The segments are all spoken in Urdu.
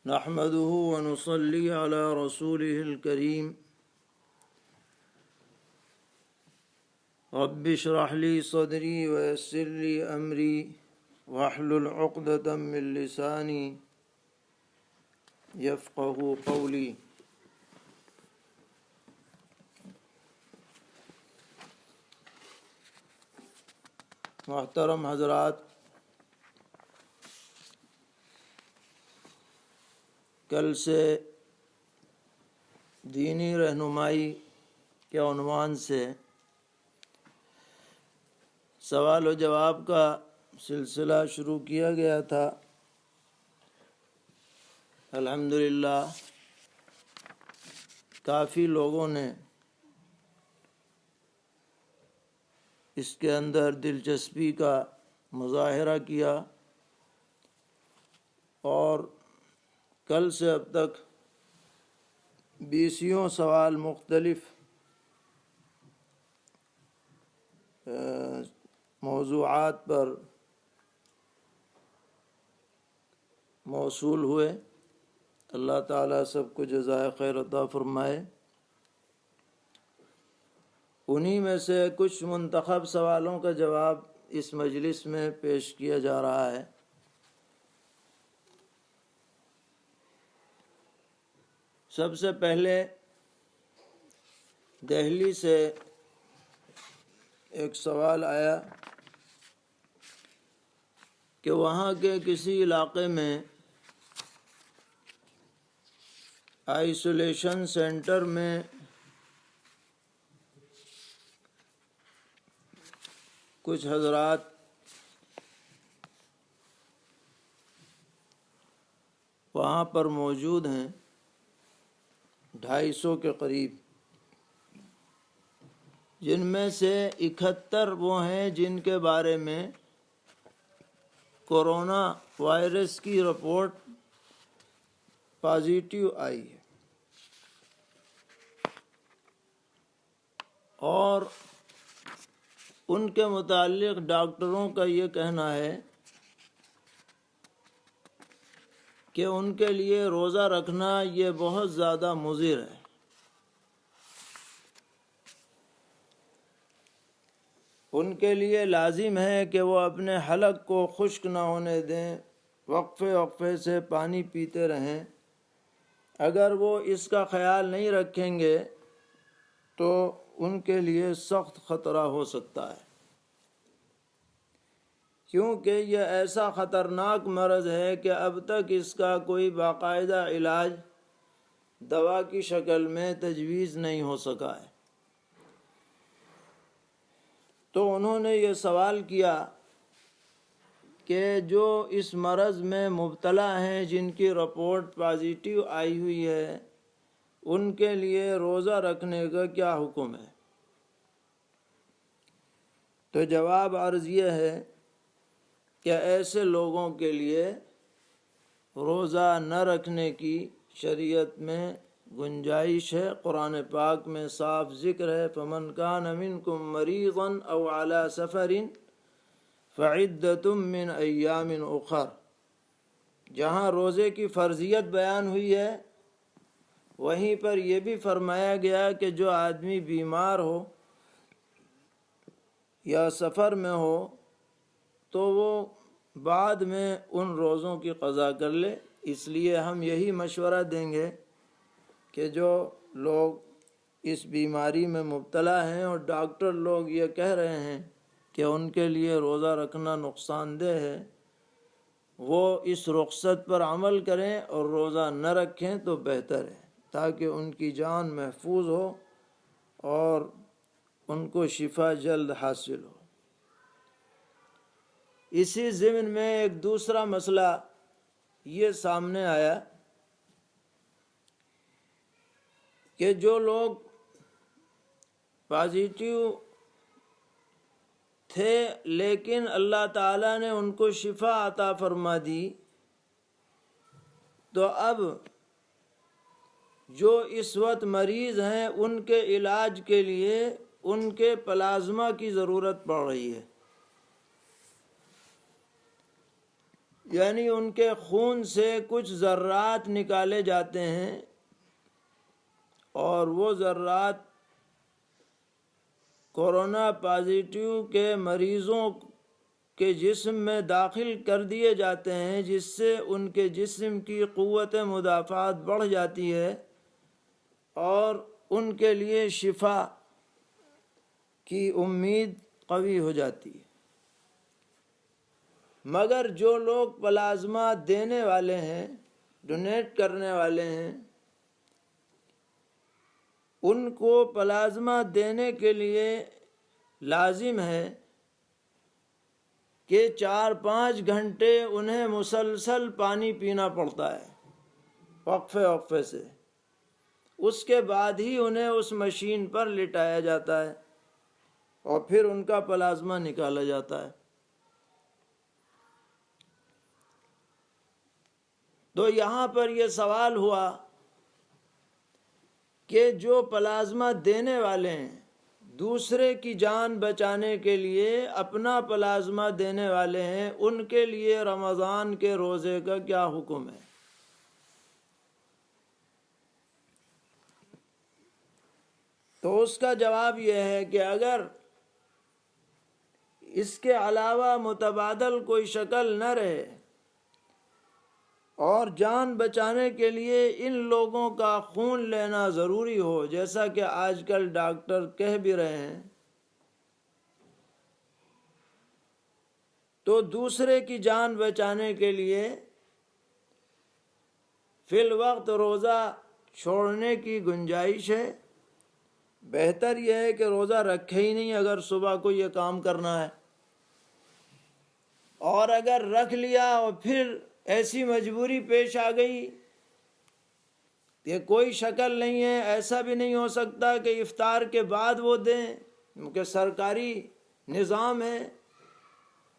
نحمده ونصلي على رسوله الكريم رب اشرح لي صدري ويسر لي أمري واحلل عقدة من لساني يفقه قولي. محترم حضرات، کل سے دینی رہنمائی کے عنوان سے سوال و جواب کا سلسلہ شروع کیا گیا تھا. الحمدللہ کافی لوگوں نے اس کے اندر دلچسپی کا مظاہرہ کیا اور کل سے اب تک 20 سوال مختلف موضوعات پر موصول ہوئے. اللہ تعالیٰ سب کو جزائے خیر عطا فرمائے. انہی میں سے کچھ منتخب سوالوں کا جواب اس مجلس میں پیش کیا جا رہا ہے. سب سے پہلے دہلی سے ایک سوال آیا کہ وہاں کے کسی علاقے میں آئسولیشن سینٹر میں کچھ حضرات وہاں پر موجود ہیں، 250 کے قریب، جن میں سے 71 وہ ہیں جن کے بارے میں کورونا وائرس کی رپورٹ پازیٹیو آئی ہے، اور ان کے متعلق ڈاکٹروں کا یہ کہنا ہے کہ ان کے لیے روزہ رکھنا یہ بہت زیادہ مضر ہے. ان کے لیے لازم ہے کہ وہ اپنے حلق کو خشک نہ ہونے دیں، وقفے وقفے سے پانی پیتے رہیں. اگر وہ اس کا خیال نہیں رکھیں گے تو ان کے لیے سخت خطرہ ہو سکتا ہے، کیونکہ یہ ایسا خطرناک مرض ہے کہ اب تک اس کا کوئی باقاعدہ علاج دوا کی شکل میں تجویز نہیں ہو سکا ہے. تو انہوں نے یہ سوال کیا کہ جو اس مرض میں مبتلا ہیں، جن کی رپورٹ پازیٹیو آئی ہوئی ہے، ان کے لیے روزہ رکھنے کا کیا حکم ہے؟ تو جواب عرض یہ ہے کہ ایسے لوگوں کے لیے روزہ نہ رکھنے کی شریعت میں گنجائش ہے. قرآن پاک میں صاف ذکر ہے، فَمَنْ كَانَ مِنْكُمْ مَرِيضًا أَوْ عَلَى سَفَرٍ فَعِدَّةٌ مِّنْ أَيَّامٍ أُخَرَ. جہاں روزے کی فرضیت بیان ہوئی ہے، وہیں پر یہ بھی فرمایا گیا کہ جو آدمی بیمار ہو یا سفر میں ہو تو وہ بعد میں ان روزوں کی قضا کر لے. اس لیے ہم یہی مشورہ دیں گے کہ جو لوگ اس بیماری میں مبتلا ہیں اور ڈاکٹر لوگ یہ کہہ رہے ہیں کہ ان کے لیے روزہ رکھنا نقصان دہ ہے، وہ اس رخصت پر عمل کریں اور روزہ نہ رکھیں تو بہتر ہے، تاکہ ان کی جان محفوظ ہو اور ان کو شفا جلد حاصل ہو. اسی ضمن میں ایک دوسرا مسئلہ یہ سامنے آیا کہ جو لوگ پازیٹیو تھے لیکن اللہ تعالیٰ نے ان کو شفا عطا فرما دی، تو اب جو اس وقت مریض ہیں ان کے علاج کے لیے ان کے پلازما کی ضرورت پڑ رہی ہے. یعنی ان کے خون سے کچھ ذرات نکالے جاتے ہیں اور وہ ذرات کورونا پازیٹیو کے مریضوں کے جسم میں داخل کر دیے جاتے ہیں، جس سے ان کے جسم کی قوت مدافعت بڑھ جاتی ہے اور ان کے لیے شفا کی امید قوی ہو جاتی ہے۔ مگر جو لوگ پلازما دینے والے ہیں، ڈونیٹ کرنے والے ہیں، ان کو پلازما دینے کے لیے لازم ہے کہ 4-5 گھنٹے انہیں مسلسل پانی پینا پڑتا ہے وقفے سے، اس کے بعد ہی انہیں اس مشین پر لٹایا جاتا ہے اور پھر ان کا پلازما نکالا جاتا ہے۔ تو یہاں پر یہ سوال ہوا کہ جو پلازما دینے والے ہیں، دوسرے کی جان بچانے کے لیے اپنا پلازما دینے والے ہیں، ان کے لیے رمضان کے روزے کا کیا حکم ہے؟ تو اس کا جواب یہ ہے کہ اگر اس کے علاوہ متبادل کوئی شکل نہ رہے اور جان بچانے کے لیے ان لوگوں کا خون لینا ضروری ہو، جیسا کہ آج کل ڈاکٹر کہہ بھی رہے ہیں، تو دوسرے کی جان بچانے کے لیے فی الوقت روزہ چھوڑنے کی گنجائش ہے۔ بہتر یہ ہے کہ روزہ رکھے ہی نہیں اگر صبح کو یہ کام کرنا ہے، اور اگر رکھ لیا اور پھر ایسی مجبوری پیش آ گئی کہ کوئی شکل نہیں ہے، ایسا بھی نہیں ہو سکتا کہ افطار کے بعد وہ دیں، کیونکہ سرکاری نظام ہے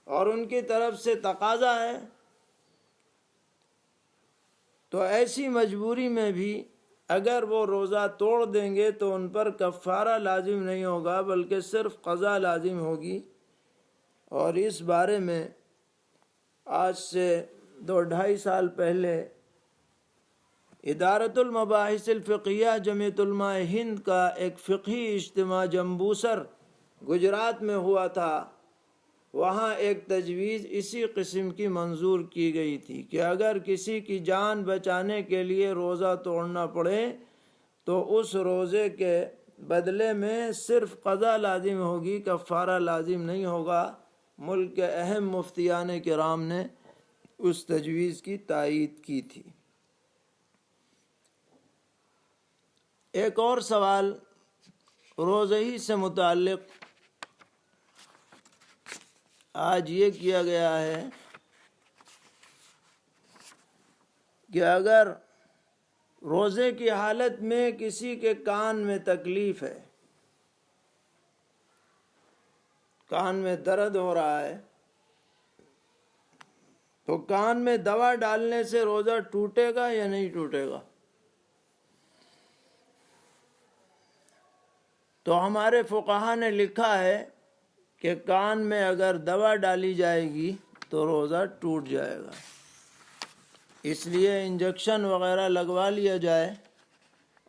اور ان کی طرف سے تقاضا ہے، تو ایسی مجبوری میں بھی اگر وہ روزہ توڑ دیں گے تو ان پر کفارہ لازم نہیں ہوگا بلکہ صرف قضا لازم ہوگی۔ اور اس بارے میں آج سے 2-2.5 سال پہلے ادارۃ المباحث الفقہیہ جمعیت علماء ہند کا ایک فقہی اجتماع جمبوسر گجرات میں ہوا تھا، وہاں ایک تجویز اسی قسم کی منظور کی گئی تھی کہ اگر کسی کی جان بچانے کے لیے روزہ توڑنا پڑے تو اس روزے کے بدلے میں صرف قضا لازم ہوگی، کفارہ لازم نہیں ہوگا۔ ملک کے اہم مفتیان کرام نے اس تجویز کی تائید کی تھی۔ ایک اور سوال روزے ہی سے متعلق آج یہ کیا گیا ہے کہ اگر روزے کی حالت میں کسی کے کان میں تکلیف ہے، کان میں درد ہو رہا ہے، تو کان میں دوا ڈالنے سے روزہ ٹوٹے گا یا نہیں ٹوٹے گا؟ تو ہمارے فقہا نے لکھا ہے کہ کان میں اگر دوا ڈالی جائے گی تو روزہ ٹوٹ جائے گا، اس لیے انجیکشن وغیرہ لگوا لیا جائے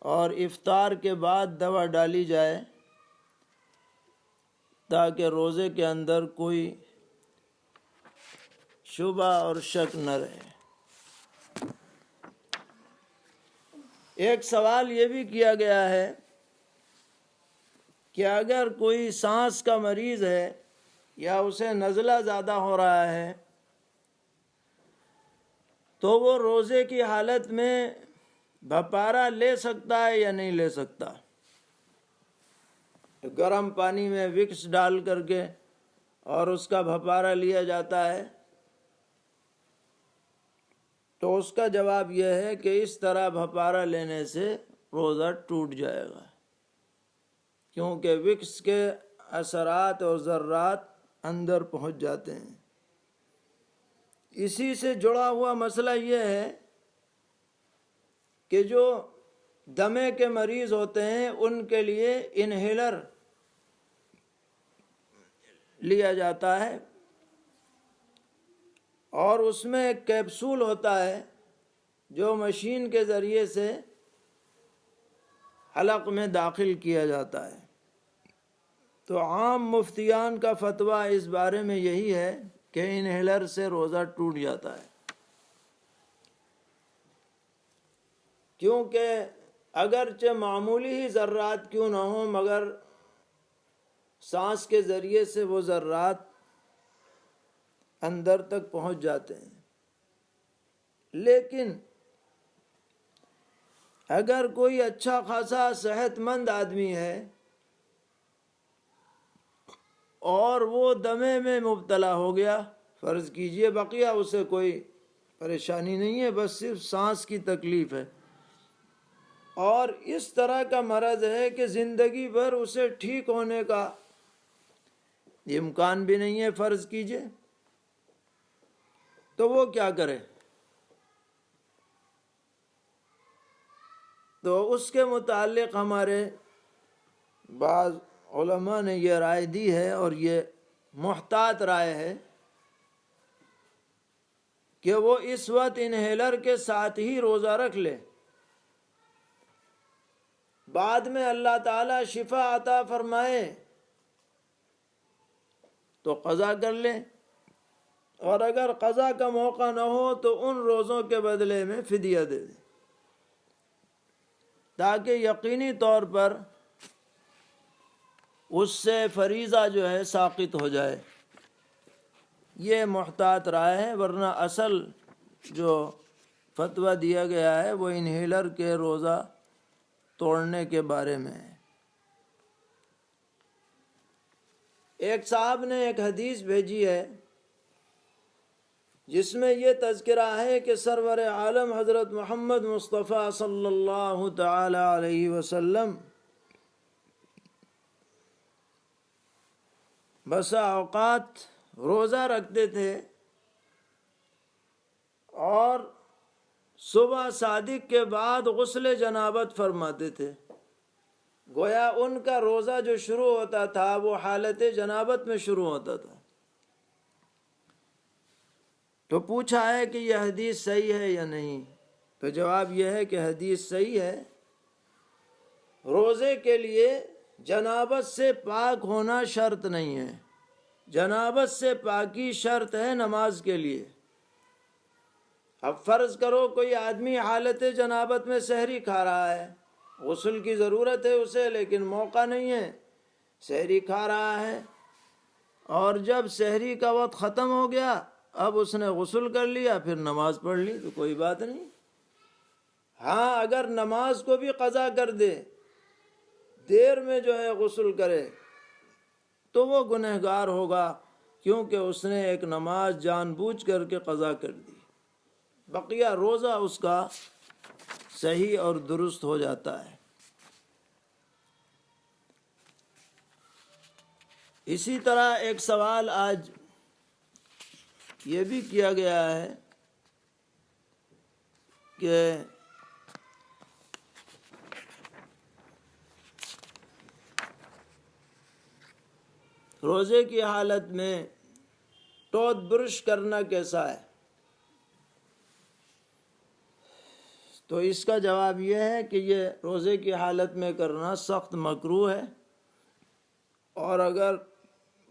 اور افطار کے بعد دوا ڈالی جائے تاکہ روزے کے اندر کوئی شبہ اور شک نہ رہے۔ ایک سوال یہ بھی کیا گیا ہے کہ اگر کوئی سانس کا مریض ہے یا اسے نزلہ زیادہ ہو رہا ہے تو وہ روزے کی حالت میں بھپارا لے سکتا ہے یا نہیں لے سکتا؟ گرم پانی میں وکس ڈال کر کے اور اس کا بھپارا لیا جاتا ہے، تو اس کا جواب یہ ہے کہ اس طرح بھپارا لینے سے روزہ ٹوٹ جائے گا، کیونکہ وکس کے اثرات اور ذرات اندر پہنچ جاتے ہیں۔ اسی سے جڑا ہوا مسئلہ یہ ہے کہ جو دمے کے مریض ہوتے ہیں ان کے لیے انہیلر لیا جاتا ہے، اور اس میں ایک کیپسول ہوتا ہے جو مشین کے ذریعے سے حلق میں داخل کیا جاتا ہے۔ تو عام مفتیان کا فتویٰ اس بارے میں یہی ہے کہ انہیلر سے روزہ ٹوٹ جاتا ہے، کیونکہ اگرچہ معمولی ہی ذرات کیوں نہ ہوں مگر سانس کے ذریعے سے وہ ذرات اندر تک پہنچ جاتے ہیں۔ لیکن اگر کوئی اچھا خاصا صحت مند آدمی ہے اور وہ دمے میں مبتلا ہو گیا، فرض کیجئے بقیہ اسے کوئی پریشانی نہیں ہے، بس صرف سانس کی تکلیف ہے، اور اس طرح کا مرض ہے کہ زندگی بھر اسے ٹھیک ہونے کا امکان بھی نہیں ہے، فرض کیجئے، تو وہ کیا کرے؟ تو اس کے متعلق ہمارے بعض علماء نے یہ رائے دی ہے، اور یہ محتاط رائے ہے، کہ وہ اس وقت انہیلر کے ساتھ ہی روزہ رکھ لے، بعد میں اللہ تعالیٰ شفا عطا فرمائے تو قضا کر لے، اور اگر قضا کا موقع نہ ہو تو ان روزوں کے بدلے میں فدیہ دے دے، تاکہ یقینی طور پر اس سے فریضہ جو ہے ساقط ہو جائے۔ یہ محتاط رائے ہے، ورنہ اصل جو فتویٰ دیا گیا ہے وہ انہیلر کے روزہ توڑنے کے بارے میں ہے۔ ایک صاحب نے ایک حدیث بھیجی ہے جس میں یہ تذکرہ ہے کہ سرور عالم حضرت محمد مصطفیٰ صلی اللہ تعالی علیہ وسلم بسا اوقات روزہ رکھتے تھے اور صبح صادق کے بعد غسل جنابت فرماتے تھے، گویا ان کا روزہ جو شروع ہوتا تھا وہ حالت جنابت میں شروع ہوتا تھا۔ تو پوچھا ہے کہ یہ حدیث صحیح ہے یا نہیں؟ تو جواب یہ ہے کہ حدیث صحیح ہے۔ روزے کے لیے جنابت سے پاک ہونا شرط نہیں ہے، جنابت سے پاکی شرط ہے نماز کے لیے۔ اب فرض کرو کوئی آدمی حالت جنابت میں سحری کھا رہا ہے، غسل کی ضرورت ہے اسے لیکن موقع نہیں ہے، سحری کھا رہا ہے، اور جب سحری کا وقت ختم ہو گیا اب اس نے غسل کر لیا، پھر نماز پڑھ لی تو کوئی بات نہیں۔ ہاں اگر نماز کو بھی قضا کر دے، دیر میں جو ہے غسل کرے، تو وہ گنہگار ہوگا، کیونکہ اس نے ایک نماز جان بوجھ کر کے قضا کر دی، بقیہ روزہ اس کا صحیح اور درست ہو جاتا ہے۔ اسی طرح ایک سوال آج یہ بھی کیا گیا ہے کہ روزے کی حالت میں ٹوتھ برش کرنا کیسا ہے؟ تو اس کا جواب یہ ہے کہ یہ روزے کی حالت میں کرنا سخت مکروہ ہے، اور اگر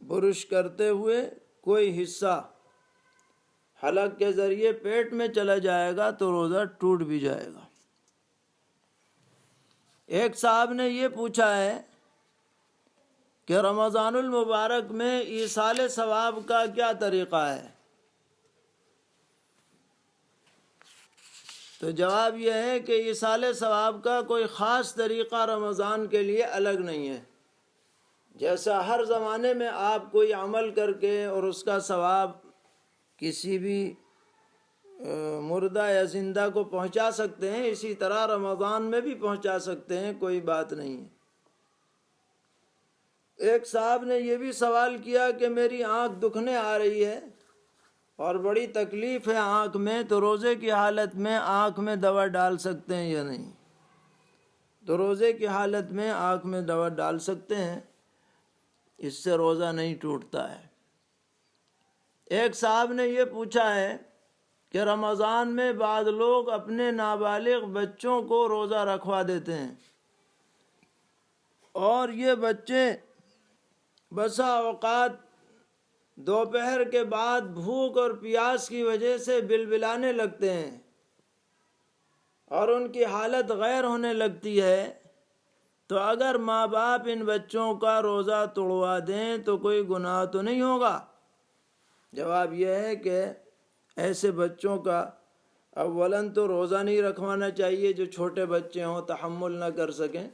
برش کرتے ہوئے کوئی حصہ حلق کے ذریعے پیٹ میں چلا جائے گا تو روزہ ٹوٹ بھی جائے گا۔ ایک صاحب نے یہ پوچھا ہے کہ رمضان المبارک میں ایصال ثواب کا کیا طریقہ ہے؟ تو جواب یہ ہے کہ ایصال ثواب کا کوئی خاص طریقہ رمضان کے لیے الگ نہیں ہے۔ جیسا ہر زمانے میں آپ کوئی عمل کر کے اور اس کا ثواب کسی بھی مردہ یا زندہ کو پہنچا سکتے ہیں، اسی طرح رمضان میں بھی پہنچا سکتے ہیں، کوئی بات نہیں ہے۔ ایک صاحب نے یہ بھی سوال کیا کہ میری آنکھ دکھنے آ رہی ہے اور بڑی تکلیف ہے آنکھ میں، تو روزے کی حالت میں آنکھ میں دوا ڈال سکتے ہیں یا نہیں؟ تو روزے کی حالت میں آنکھ میں دوا ڈال سکتے ہیں، اس سے روزہ نہیں ٹوٹتا ہے۔ ایک صاحب نے یہ پوچھا ہے کہ رمضان میں بعض لوگ اپنے نابالغ بچوں کو روزہ رکھوا دیتے ہیں اور یہ بچے بسا اوقات دوپہر کے بعد بھوک اور پیاس کی وجہ سے بلبلانے لگتے ہیں اور ان کی حالت غیر ہونے لگتی ہے، تو اگر ماں باپ ان بچوں کا روزہ توڑوا دیں تو کوئی گناہ تو نہیں ہوگا؟ جواب یہ ہے کہ ایسے بچوں کا اولاً تو روزہ نہیں رکھوانا چاہیے جو چھوٹے بچے ہوں، تحمل نہ کر سکیں،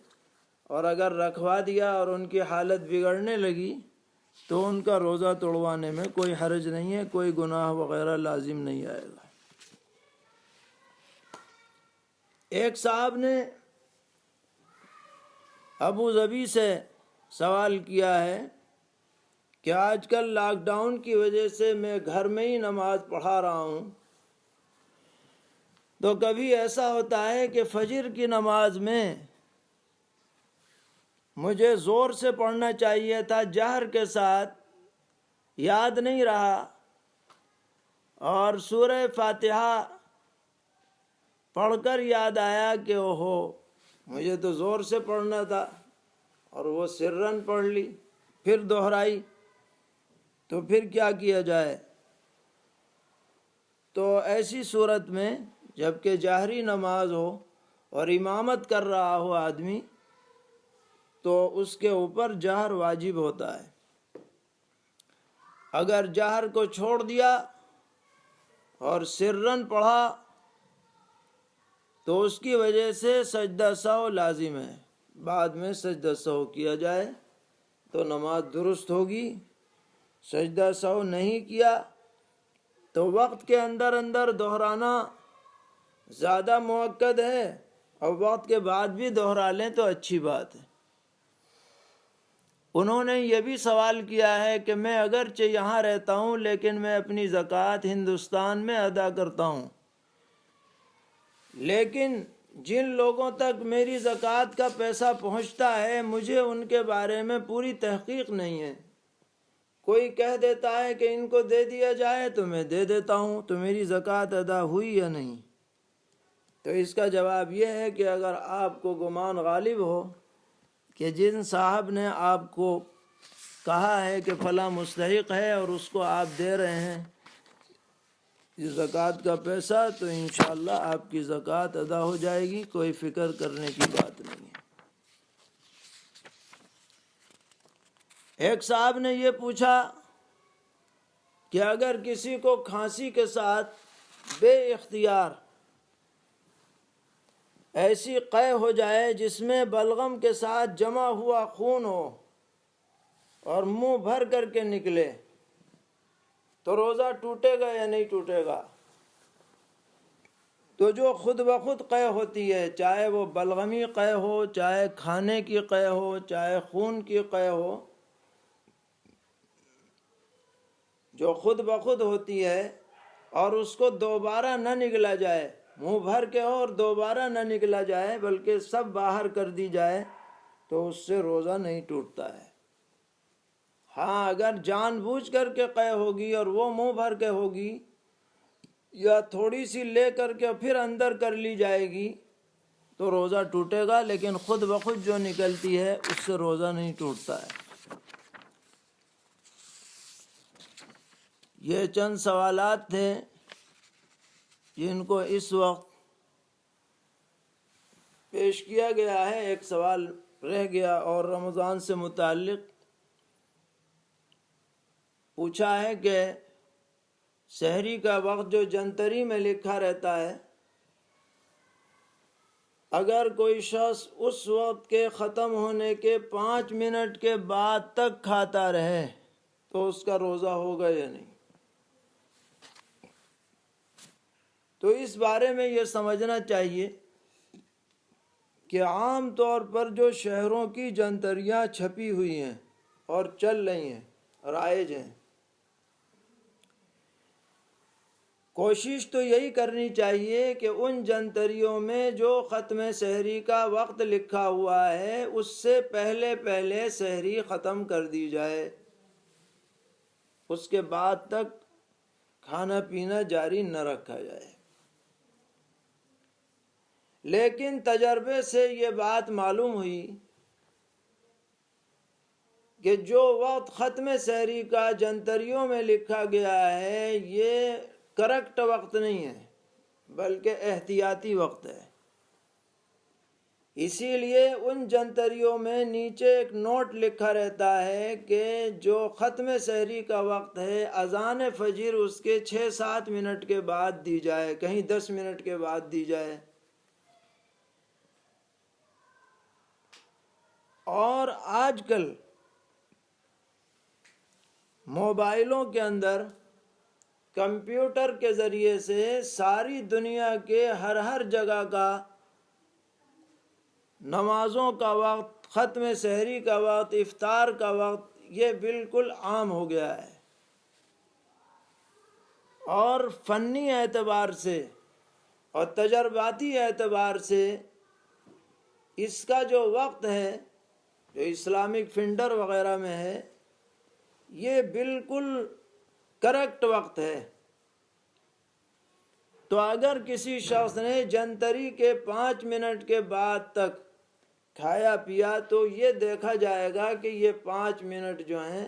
اور اگر رکھوا دیا اور ان کی حالت بگڑنے لگی تو ان کا روزہ توڑوانے میں کوئی حرج نہیں ہے، کوئی گناہ وغیرہ لازم نہیں آئے گا۔ ایک صاحب نے ابو ظبی سے سوال کیا ہے کہ آج کل لاک ڈاؤن کی وجہ سے میں گھر میں ہی نماز پڑھا رہا ہوں، تو کبھی ایسا ہوتا ہے کہ فجر کی نماز میں مجھے زور سے پڑھنا چاہیے تھا جہر کے ساتھ، یاد نہیں رہا، اور سورہ فاتحہ پڑھ کر یاد آیا کہ اوہو مجھے تو زور سے پڑھنا تھا، اور وہ سرن پڑھ لی، پھر دہرائی، تو پھر کیا کیا جائے؟ تو ایسی صورت میں جبکہ جہری نماز ہو اور امامت کر رہا ہو آدمی تو اس کے اوپر جہر واجب ہوتا ہے۔ اگر جہر کو چھوڑ دیا اور سرن پڑھا تو اس کی وجہ سے سجدہ سہو لازم ہے، بعد میں سجدہ سہو کیا جائے تو نماز درست ہوگی۔ سجدہ سہو نہیں کیا تو وقت کے اندر اندر دہرانا زیادہ مؤکد ہے، اور وقت کے بعد بھی دہرا لیں تو اچھی بات ہے۔ انہوں نے یہ بھی سوال کیا ہے کہ میں اگرچہ یہاں رہتا ہوں لیکن میں اپنی زکوٰۃ ہندوستان میں ادا کرتا ہوں، لیکن جن لوگوں تک میری زکوٰۃ کا پیسہ پہنچتا ہے مجھے ان کے بارے میں پوری تحقیق نہیں ہے۔ کوئی کہہ دیتا ہے کہ ان کو دے دیا جائے تو میں دے دیتا ہوں، تو میری زکوٰۃ ادا ہوئی یا نہیں؟ تو اس کا جواب یہ ہے کہ اگر آپ کو گمان غالب ہو کہ جن صاحب نے آپ کو کہا ہے کہ فلاں مستحق ہے اور اس کو آپ دے رہے ہیں یہ زکوٰۃ کا پیسہ، تو انشاءاللہ آپ کی زکوٰۃ ادا ہو جائے گی، کوئی فکر کرنے کی بات نہیں ہے۔ ایک صاحب نے یہ پوچھا کہ اگر کسی کو کھانسی کے ساتھ بے اختیار ایسی قے ہو جائے جس میں بلغم کے ساتھ جمع ہوا خون ہو اور منہ بھر کر کے نکلے، تو روزہ ٹوٹے گا یا نہیں ٹوٹے گا؟ تو جو خود بخود قے ہوتی ہے، چاہے وہ بلغمی قے ہو، چاہے کھانے کی قے ہو، چاہے خون کی قے ہو، جو خود بخود ہوتی ہے اور اس کو دوبارہ نہ نگلا جائے، منہ بھر کے ہو اور دوبارہ نہ نگلا جائے بلکہ سب باہر کر دی جائے، تو اس سے روزہ نہیں ٹوٹتا ہے۔ ہاں اگر جان بوجھ کر کے قے ہوگی اور وہ منہ بھر کے ہوگی یا تھوڑی سی لے کر کے پھر اندر کر لی جائے گی تو روزہ ٹوٹے گا، لیکن خود بخود جو نکلتی ہے اس سے روزہ نہیں ٹوٹتا ہے۔ یہ چند سوالات تھے جن کو اس وقت پیش کیا گیا ہے۔ ایک سوال رہ گیا اور رمضان سے متعلق پوچھا ہے کہ سحری کا وقت جو جنتری میں لکھا رہتا ہے، اگر کوئی شخص اس وقت کے ختم ہونے کے 5 منٹ کے بعد تک کھاتا رہے تو اس کا روزہ ہوگا یا نہیں؟ تو اس بارے میں یہ سمجھنا چاہیے کہ عام طور پر جو شہروں کی جنتریاں چھپی ہوئی ہیں اور چل رہی ہیں، رائج ہیں، کوشش تو یہی کرنی چاہیے کہ ان جنتریوں میں جو ختم سحری کا وقت لکھا ہوا ہے اس سے پہلے پہلے سحری ختم کر دی جائے، اس کے بعد تک کھانا پینا جاری نہ رکھا جائے۔ لیکن تجربے سے یہ بات معلوم ہوئی کہ جو وقت ختم سحری کا جنتریوں میں لکھا گیا ہے یہ کریکٹ وقت نہیں ہے بلکہ احتیاطی وقت ہے۔ اسی لیے ان جنتریوں میں نیچے ایک نوٹ لکھا رہتا ہے کہ جو ختم سحری کا وقت ہے اذان فجر اس کے 6-7 منٹ کے بعد دی جائے، کہیں 10 منٹ کے بعد دی جائے۔ اور آج کل موبائلوں کے اندر کمپیوٹر کے ذریعے سے ساری دنیا کے ہر جگہ کا نمازوں کا وقت، ختم سحری کا وقت، افطار کا وقت یہ بالکل عام ہو گیا ہے۔ اور فنی اعتبار سے اور تجرباتی اعتبار سے اس کا جو وقت ہے جو اسلامک فنڈر وغیرہ میں ہے یہ بالکل کریکٹ وقت ہے۔ تو اگر کسی شخص نے جنتری کے 5 منٹ کے بعد تک کھایا پیا تو یہ دیکھا جائے گا کہ یہ 5 منٹ جو ہیں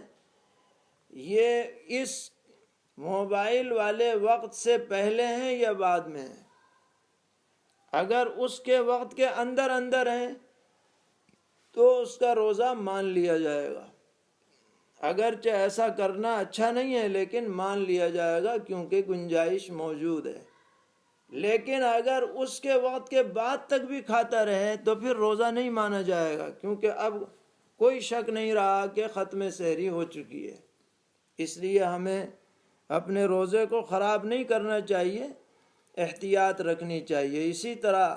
یہ اس موبائل والے وقت سے پہلے ہیں یا بعد میں ہیں۔ اگر اس کے وقت کے اندر ہیں تو اس کا روزہ مان لیا جائے گا، اگرچہ ایسا کرنا اچھا نہیں ہے لیکن مان لیا جائے گا کیونکہ گنجائش موجود ہے۔ لیکن اگر اس کے وقت کے بعد تک بھی کھاتا رہے تو پھر روزہ نہیں مانا جائے گا، کیونکہ اب کوئی شک نہیں رہا کہ ختم سحری ہو چکی ہے۔ اس لیے ہمیں اپنے روزے کو خراب نہیں کرنا چاہیے، احتیاط رکھنی چاہیے۔ اسی طرح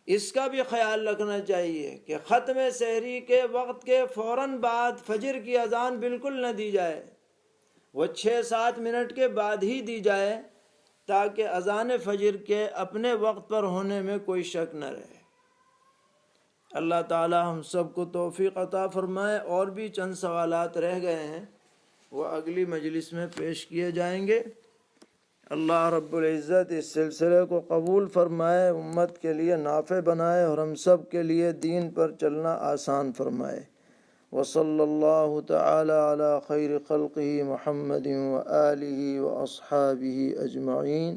اس کا بھی خیال رکھنا چاہیے کہ ختم سحری کے وقت کے فوراً بعد فجر کی اذان بالکل نہ دی جائے، وہ 6-7 منٹ کے بعد ہی دی جائے تاکہ اذان فجر کے اپنے وقت پر ہونے میں کوئی شک نہ رہے۔ اللہ تعالی ہم سب کو توفیق عطا فرمائے۔ اور بھی چند سوالات رہ گئے ہیں وہ اگلی مجلس میں پیش کیے جائیں گے۔ اللہ رب العزت اس سلسلے کو قبول فرمائے، امت کے لیے نافع بنائے اور ہم سب کے لیے دین پر چلنا آسان فرمائے۔ وصلی اللہ تعالی علی خیر خلقہ محمد وآلہ واصحابہ اجمعین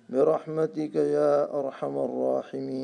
برحمتک یا ارحم الراحمین۔